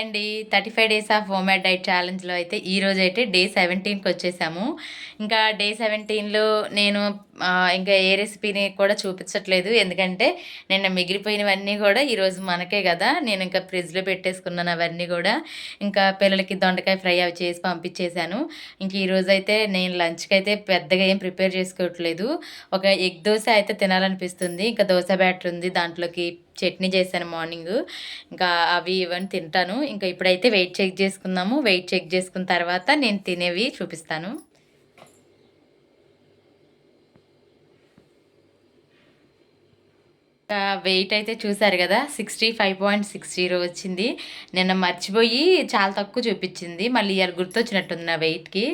అండి 35 days of homemade diet ఛాలెంజ్లో అయితే ఈరోజు అయితే డే 17కి వచ్చేసాము. ఇంకా డే 17లో నేను ఇంకా ఏ రెసిపీని కూడా చూపించట్లేదు. ఎందుకంటే నిన్న మిగిలిపోయినవన్నీ కూడా ఈరోజు మనకే కదా, నేను ఇంకా ఫ్రిడ్జ్లో పెట్టేసుకున్నాను అవన్నీ కూడా. ఇంకా పిల్లలకి దొండకాయ ఫ్రై అవి చేసి పంపించేశాను. ఇంక ఈరోజు అయితే నేను లంచ్కి అయితే పెద్దగా ఏం ప్రిపేర్ చేసుకోవట్లేదు. ఒక ఎగ్ దోశ అయితే తినాలనిపిస్తుంది. ఇంకా దోశ బ్యాటర్ ఉంది, దాంట్లోకి చట్నీ చేశాను మార్నింగ్. ఇంకా అవి ఇవన్నీ తింటాను. ఇంకా ఇప్పుడైతే వెయిట్ చెక్ చేసుకుందాము. వెయిట్ చెక్ చేసుకున్న తర్వాత నేను తినేవి చూపిస్తాను. వెయిట్ అయితే చూసారు కదా, 65.60 వచ్చింది. నిన్న మర్చిపోయి చాలా తక్కువ చూపించింది. మళ్ళీ ఇవాళ గుర్తొచ్చినట్టుంది నా వెయిట్కి.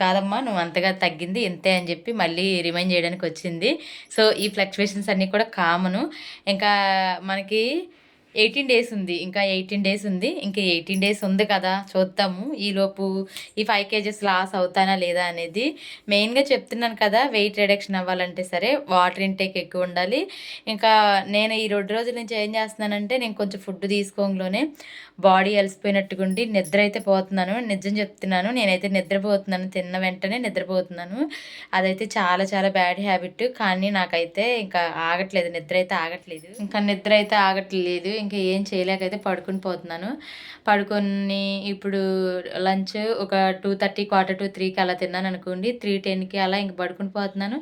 కాదమ్మా నువ్వు అంతగా తగ్గింది ఇంతే అని చెప్పి మళ్ళీ రిమైండ్ చేయడానికి వచ్చింది. సో ఈ ఫ్లక్చువేషన్స్ అన్నీ కూడా కామను. ఇంకా మనకి 18 డేస్ ఉంది. ఇంకా 18 డేస్ ఉంది. ఇంకా 18 డేస్ ఉంది కదా, చూద్దాము ఈలోపు ఈ 5 kgs లాస్ అవుతానా లేదా అనేది. మెయిన్గా చెప్తున్నాను కదా, వెయిట్ రిడక్షన్ అవ్వాలంటే సరే వాటర్ ఇంటేక్ ఎక్కువ ఉండాలి. ఇంకా నేను ఈ 2 రోజుల నుంచి ఏం చేస్తున్నానంటే, నేను కొంచెం ఫుడ్ తీసుకోగానే బాడీ అలసిపోయినట్టుగుండి నిద్ర అయితే పోతున్నాను. నిజం చెప్తున్నాను, నేనైతే నిద్రపోతున్నాను. తిన్న వెంటనే నిద్రపోతున్నాను. అదైతే చాలా చాలా బ్యాడ్ హ్యాబిట్. కానీ నాకైతే ఇంకా ఆగట్లేదు, నిద్ర అయితే ఆగట్లేదు. ఇంకా ఏం చేయలేకైతే పడుకుని పోతున్నాను. పడుకొని ఇప్పుడు లంచ్ ఒక 2:30 2:45కి అలా తిన్నాను అనుకోండి. 3:10కి అలా ఇంక పడుకుని పోతున్నాను.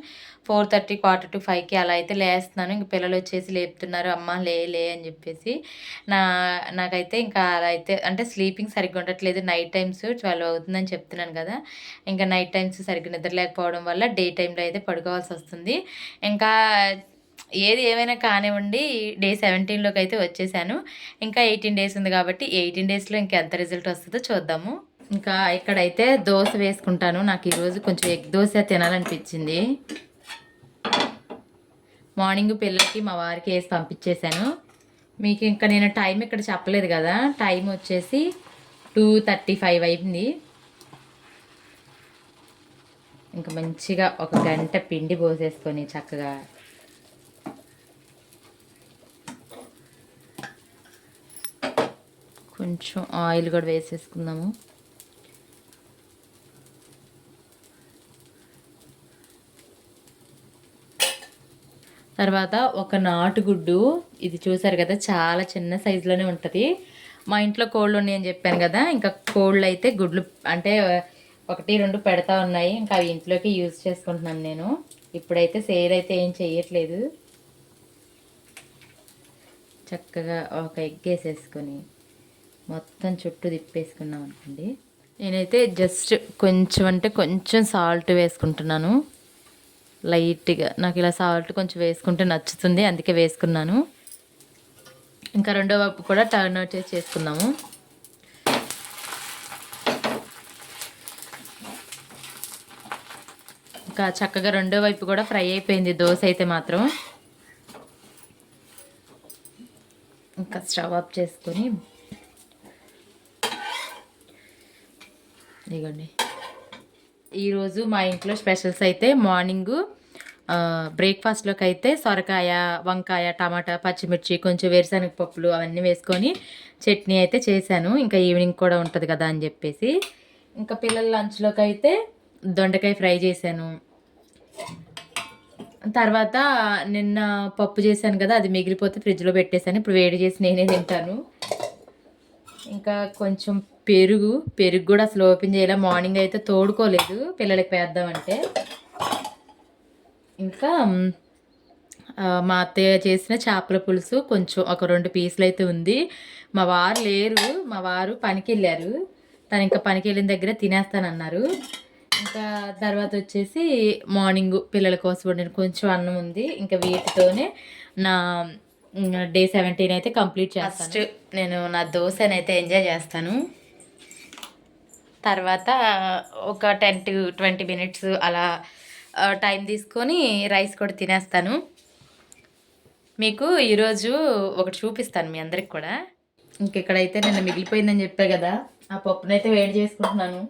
4:30 4:45కి అలా అయితే లేస్తున్నాను. ఇంక పిల్లలు వచ్చేసి లేపుతున్నారు, అమ్మ లే లే అని చెప్పేసి. నాకైతే ఇంకా అలా అయితే అంటే స్లీపింగ్ సరిగ్గా ఉండట్లేదు. నైట్ టైమ్స్ 12 అవుతుందని చెప్తున్నాను కదా. ఇంకా నైట్ టైమ్స్ సరిగ్గా నిద్ర లేకపోవడం వల్ల డే టైంలో అయితే పడుకోవాల్సి వస్తుంది. ఇంకా ఏది ఏమైనా కానివ్వండి, డే 17లోకి అయితే వచ్చేసాను. ఇంకా 18 డేస్ ఉంది కాబట్టి 18 డేస్లో ఇంకా ఎంత రిజల్ట్ వస్తుందో చూద్దాము. ఇంకా ఇక్కడైతే దోశ వేసుకుంటాను. నాకు ఈరోజు కొంచెం ఎగ్ దోశ తినాలనిపించింది. మార్నింగ్ పిల్లలకి మా వారికి వేసి పంపించేశాను. మీకు ఇంకా నేను టైం ఇక్కడ చెప్పలేదు కదా, టైం వచ్చేసి 2:35 అయింది. ఇంకా మంచిగా ఒక గంట పిండి పోసేసుకొని చక్కగా కొంచెం ఆయిల్ కూడా వేసేసుకుందాము. తర్వాత ఒక నాటుగుడ్డు, ఇది చూసారు కదా చాలా చిన్న సైజులోనే ఉంటుంది. మా ఇంట్లో కోళ్ళు ఉన్నాయని చెప్పాను కదా, ఇంకా కోళ్ళు అయితే గుడ్లు అంటే 1 2 పెడతా ఉన్నాయి. ఇంకా అవి ఇంట్లోకి యూజ్ చేసుకుంటున్నాను నేను. ఇప్పుడైతే సేల్ అయితే ఏం చేయట్లేదు. చక్కగా ఒక ఎగ్ వేసేసుకొని మొత్తం చుట్టూ తిప్పేసుకున్నాం అనుకోండి. నేనైతే జస్ట్ కొంచెం అంటే కొంచెం సాల్ట్ వేసుకుంటున్నాను లైట్గా. నాకు ఇలా సాల్ట్ కొంచెం వేసుకుంటే నచ్చుతుంది, అందుకే వేసుకున్నాను. ఇంకా రెండో వైపు కూడా టర్న్ అవుట్ చేసి చేసుకున్నాము. ఇంకా చక్కగా రెండో వైపు కూడా ఫ్రై అయిపోయింది దోశ అయితే మాత్రం. ఇంకా స్టవ్ ఆఫ్ చేసుకొని ఇదిగోండి. ఈరోజు మా ఇంట్లో స్పెషల్స్ అయితే మార్నింగు బ్రేక్ఫాస్ట్లోకి అయితే సొరకాయ, వంకాయ, టమాటా, పచ్చిమిర్చి, కొంచెం వేరుశనగ పప్పులు అవన్నీ వేసుకొని చట్నీ అయితే చేశాను. ఇంకా ఈవినింగ్ కూడా ఉంటుంది కదా అని చెప్పేసి. ఇంకా పిల్లల లంచ్లోకి అయితే దొండకాయ ఫ్రై చేశాను. తర్వాత నిన్న పప్పు చేశాను కదా, అది మిగిలిపోతే ఫ్రిడ్జ్లో పెట్టేశాను. ఇప్పుడు వేడి చేసి నేనే తింటాను. ఇంకా కొంచెం పెరుగు కూడా అసలు ఓపెన్ చేయాలి. మార్నింగ్ అయితే తోడుకోలేదు పిల్లలకి వేద్దామంటే. ఇంకా మా అత్తయ్య చేసిన చేపల పులుసు కొంచెం ఒక 2 పీసులు అయితే ఉంది. మా వారు లేరు, మా వారు పనికి వెళ్ళారు. తను ఇంకా పనికి వెళ్ళిన దగ్గర తినేస్తానన్నారు. ఇంకా తర్వాత వచ్చేసి మార్నింగ్ పిల్లల కోసం వండిన కొంచెం అన్నం ఉంది. ఇంకా వీటితోనే నా డే 17 అయితే కంప్లీట్ చేస్తాను. ఫస్ట్ నేను నా దోశని అయితే ఎంజాయ్ చేస్తాను. తర్వాత ఒక 10 to 20 మినిట్స్ అలా టైం తీసుకొని రైస్ కూడా తినేస్తాను. మీకు ఈరోజు ఒకటి చూపిస్తాను మీ అందరికి కూడా. ఇంకెక్కడైతే నిన్న మిగిలిపోయిందని చెప్పా కదా, ఆ పప్పునైతే వేడి చేసుకుంటున్నాను.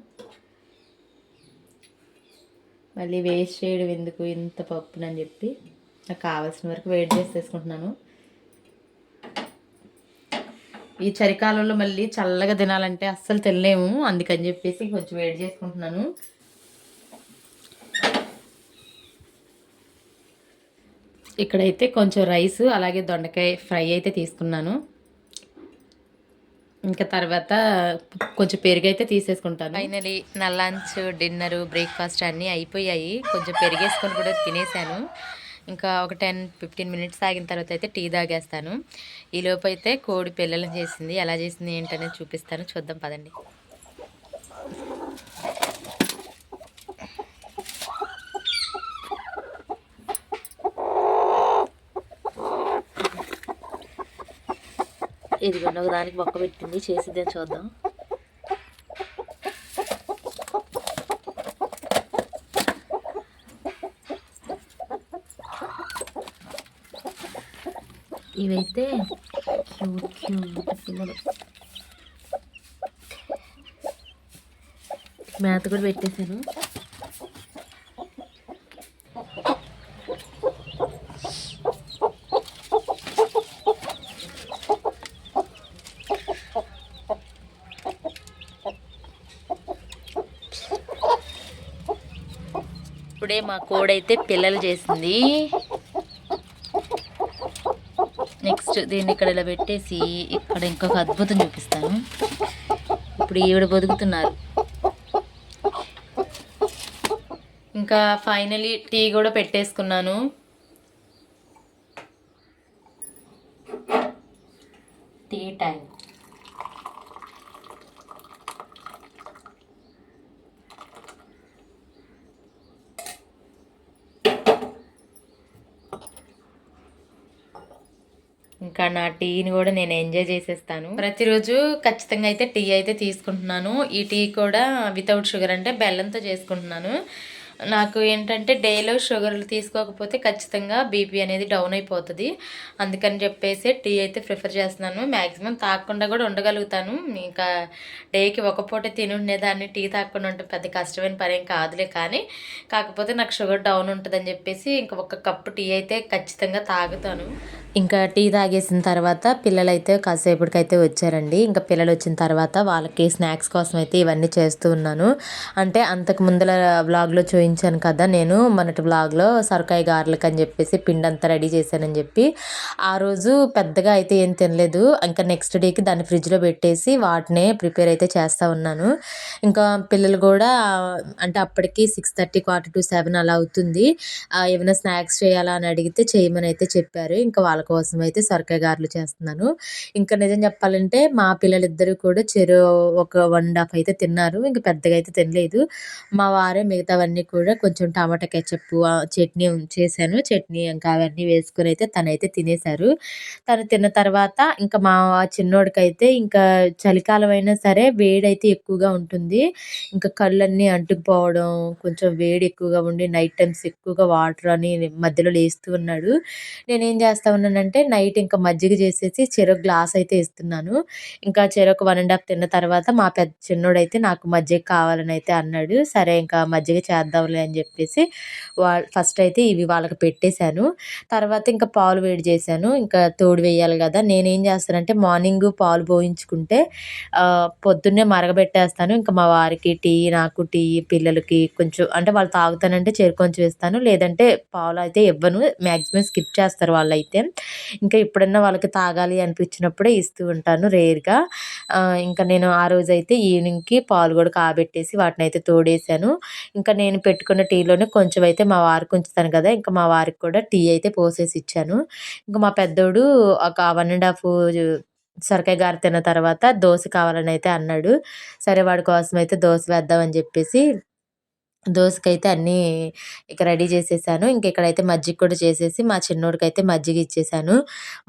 మళ్ళీ వేస్ట్ చేయడం ఎందుకు ఇంత పప్పునని చెప్పి నాకు కావాల్సిన వరకు వేడి చేసి తీసుకుంటున్నాను. ఈ చలికాలంలో మళ్ళీ చల్లగా తినాలంటే అస్సలు తినలేము. అందుకని చెప్పేసి కొంచెం వేడి చేసుకుంటున్నాను. ఇక్కడైతే కొంచెం రైస్ అలాగే దొండకాయ ఫ్రై అయితే తీసుకున్నాను. ఇంకా తర్వాత కొంచెం పెరుగు అయితే తీసేసుకుంటాను. ఫైనలీ నా లంచ్, డిన్నరు, బ్రేక్ఫాస్ట్ అన్నీ అయిపోయాయి. కొంచెం పెరిగేసుకొని కూడా తినేసాను. ఇంకా ఒక 10-15 మినిట్స్ ఆగిన తర్వాత అయితే టీ తాగేస్తాను. ఈలోపు అయితే కోడి పిల్లలను చేసింది. ఎలా చేసింది ఏంటనేది చూపిస్తాను, చూద్దాం పదండి. ఇదిగోండి ఒక దానికి మొక్క పెట్టింది, చేసిద్దని చూద్దాం. ఇవైతే క్యూట్ క్యూట్ పిల్లలు. మేత కూడా పెట్టేశాను. ఇప్పుడే మా కోడైతే పిల్లలు చేసింది. నెక్స్ట్ దీన్ని ఇక్కడ ఇలా పెట్టేసి ఇక్కడ ఇంకొక అద్భుతం చూపిస్తాను. ఇప్పుడు ఈవిడ బతుకుతున్నారు. ఇంకా ఫైనలీ టీ కూడా పెట్టేసుకున్నాను. Tea time. ఇంకా నా టీని కూడా నేను ఎంజాయ్ చేసేస్తాను. ప్రతిరోజు ఖచ్చితంగా అయితే టీ అయితే తీసుకుంటున్నాను. ఈ టీ కూడా వితౌట్ షుగర్, అంటే బెల్లంతో చేసుకుంటున్నాను. నాకు ఏంటంటే డేలో షుగర్లు తీసుకోకపోతే ఖచ్చితంగా బీపీ అనేది డౌన్ అయిపోతుంది. అందుకని చెప్పేసి టీ అయితే ప్రిఫర్ చేస్తున్నాను. మ్యాక్సిమం తాగకుండా కూడా ఉండగలుగుతాను. ఇంకా డేకి ఒక పూట తినుండేదాన్ని, టీ తాగకుండా ఉంటే పెద్ద కష్టమైన పని ఏం కాదులే. కానీ కాకపోతే నాకు షుగర్ డౌన్ ఉంటుందని చెప్పేసి ఇంకా ఒక కప్పు టీ అయితే ఖచ్చితంగా తాగుతాను. ఇంకా టీ తాగేసిన తర్వాత పిల్లలైతే కాసేపటికైతే వచ్చారండి. ఇంకా పిల్లలు వచ్చిన తర్వాత వాళ్ళకి స్నాక్స్ కోసం అయితే ఇవన్నీ చేస్తూ ఉన్నాను. అంటే అంతకు ముందర వ్లాగ్లో చూపించాను కదా, నేను మొన్నటి వ్లాగ్లో సొరకాయ గారెలకు అని చెప్పేసి పిండి అంతా రెడీ చేశానని చెప్పి. ఆ రోజు పెద్దగా అయితే ఏం తినలేదు. ఇంకా నెక్స్ట్ డేకి దాన్ని ఫ్రిడ్జ్లో పెట్టేసి వాటినే ప్రిపేర్ అయితే చేస్తూ ఉన్నాను. ఇంకా పిల్లలు కూడా అంటే అప్పటికి 6:30, 6:45 అలా అవుతుంది. ఏమైనా స్నాక్స్ చేయాలా అని అడిగితే చేయమని అయితే చెప్పారు. ఇంకా వాళ్ళ కోసం అయితే సొరకాయ గారెలు చేస్తున్నాను. ఇంకా నిజం చెప్పాలంటే మా పిల్లలిద్దరూ కూడా ఒక 1.5 అయితే తిన్నారు. ఇంకా పెద్దగా అయితే తినలేదు. మా వారే మిగతావన్నీ కూడా కొంచెం టమాటా కెచప్, చట్నీ చేశాను. చట్నీ ఇంకా అవన్నీ వేసుకొని అయితే తనైతే తినేశారు. తను తిన్న తర్వాత ఇంకా మా చిన్నోడికైతే ఇంకా చలికాలం అయినా సరే వేడైతే ఎక్కువగా ఉంటుంది. ఇంకా కళ్ళన్నీ అంటుకుపోవడం, కొంచెం వేడి ఎక్కువగా ఉండి నైట్ టైమ్స్ ఎక్కువగా వాటర్ అని మధ్యలో లేస్తూ ఉన్నాడు. నేనేం చేస్తా ఉన్నానంటే నైట్ ఇంకా మజ్జిగ చేసేసి చెరొక గ్లాస్ అయితే ఇస్తున్నాను. ఇంకా చెరొక 1.5 తిన్న తర్వాత మా చిన్నోడైతే నాకు మజ్జిగ కావాలని అయితే అన్నాడు. సరే ఇంకా మజ్జిగ చేద్దాంలే అని చెప్పేసి ఫస్ట్ అయితే ఇవి వాళ్ళకి పెట్టేశాను. తర్వాత ఇంకా పాలు వేడి చేశాను. ఇంకా తోడు వేయాలి కదా, నేనేం చేస్తానంటే మార్నింగ్ పాలు పోయించుకుంటే పొద్దున్నే మరగబెట్టేస్తాను. ఇంకా మా వారికి టీ, నాకు టీ, పిల్లలకి కొంచెం అంటే వాళ్ళు తాగుతానంటే కొంచెం ఇస్తాను. లేదంటే పాలు అయితే ఇవ్వను. మ్యాక్సిమం స్కిప్ చేస్తారు వాళ్ళైతే. ఇంకా ఎప్పుడన్నా వాళ్ళకి తాగాలి అనిపించినప్పుడే ఇస్తూ ఉంటాను రేర్గా. ఇంకా నేను ఆ రోజైతే ఈవినింగ్‌కి పాలు కూడా కాబెట్టేసి వాటినైతే తోడేశాను. ఇంకా నేను పెట్టుకున్న టీలోనే కొంచెం అయితే మా వారికి ఉంచుతాను కదా, ఇంకా మా వారికి కూడా టీ అయితే పోసేసి ఇచ్చాను. ఇంకా మా పెద్దోడు ఒక 1.5 సొరకాయ గారె తిన్న తర్వాత దోస కావాలని అయితే అన్నాడు. సరే వాడి కోసం అయితే దోస వేద్దాం అని చెప్పేసి దోసకైతే అన్నీ ఇక రెడీ చేసేసాను. ఇంక ఇక్కడైతే మజ్జిగ కూడా చేసేసి మా చిన్నోడికైతే మజ్జిగ ఇచ్చేసాను.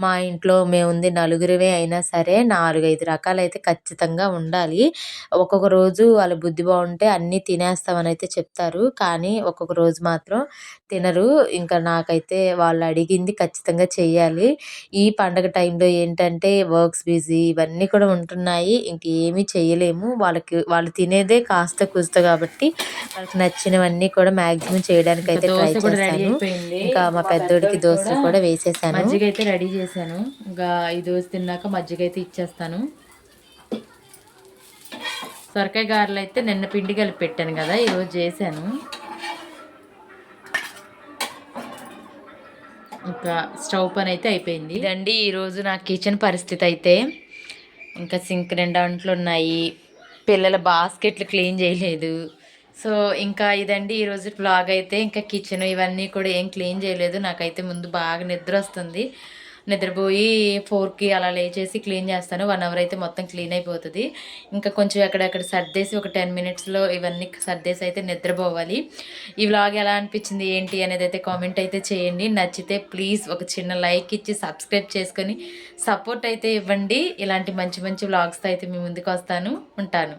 మా ఇంట్లో మేముంది నలుగురమే అయినా సరే 4, 5 రకాలైతే ఖచ్చితంగా ఉండాలి. ఒక్కొక్క రోజు వాళ్ళ బుద్ధి బావుంటే అన్నీ తినేస్తామని అయితే చెప్తారు. కానీ ఒక్కొక్క రోజు మాత్రం తినరు. ఇంకా నాకైతే వాళ్ళు అడిగింది ఖచ్చితంగా చెయ్యాలి. ఈ పండగ టైంలో ఏంటంటే వర్క్స్ బిజీ ఇవన్నీ కూడా ఉంటున్నాయి. ఇంకేమీ చెయ్యలేము. వాళ్ళు తినేదే కాస్త కూస్త కాబట్టి వాళ్ళకి నచ్చినవన్నీ కూడా మ్యాక్సిమం చేయడానికి అయితే ట్రై చేస్తాను. ఇంకా మా పెద్దోడికి దోశలు కూడా వేసేసాను. మజ్జిగ అయితే రెడీ చేశాను. ఇంకా ఈ దోశ తిన్నాక మజ్జిగ అయితే ఇచ్చేస్తాను. సొరకాయ గారెలు అయితే నిన్న పిండి కలిపి పెట్టాను కదా, ఈరోజు చేశాను. ఇంకా స్టవ్ పని అయితే అయిపోయింది. ఇదండి ఈరోజు నా కిచెన్ పరిస్థితి అయితే. ఇంకా సింక్ నిండా అంట్లు ఉన్నాయి, పిల్లల బాస్కెట్లు క్లీన్ చేయలేదు. సో ఇంకా ఇదండి ఈరోజు వ్లాగ్ అయితే. ఇంకా కిచెన్ ఇవన్నీ కూడా ఏం క్లీన్ చేయలేదు. నాకైతే ముందు బాగా నిద్ర వస్తుంది. నిద్రపోయి 4కి అలా లేచేసి క్లీన్ చేస్తాను. 1 అవర్ అయితే మొత్తం క్లీన్ అయిపోతుంది. ఇంకా కొంచెం ఎక్కడెక్కడ సర్దేసి ఒక 10 మినిట్స్లో ఇవన్నీ సర్దేసి అయితే నిద్రపోవాలి. ఈ వ్లాగ్ ఎలా అనిపించింది ఏంటి అనేది అయితే కామెంట్ అయితే చేయండి. నచ్చితే ప్లీజ్ ఒక చిన్న లైక్ ఇచ్చి సబ్స్క్రైబ్ చేసుకొని సపోర్ట్ అయితే ఇవ్వండి. ఇలాంటి మంచి మంచి వ్లాగ్స్తో అయితే మీ ముందుకు వస్తాను. ఉంటాను.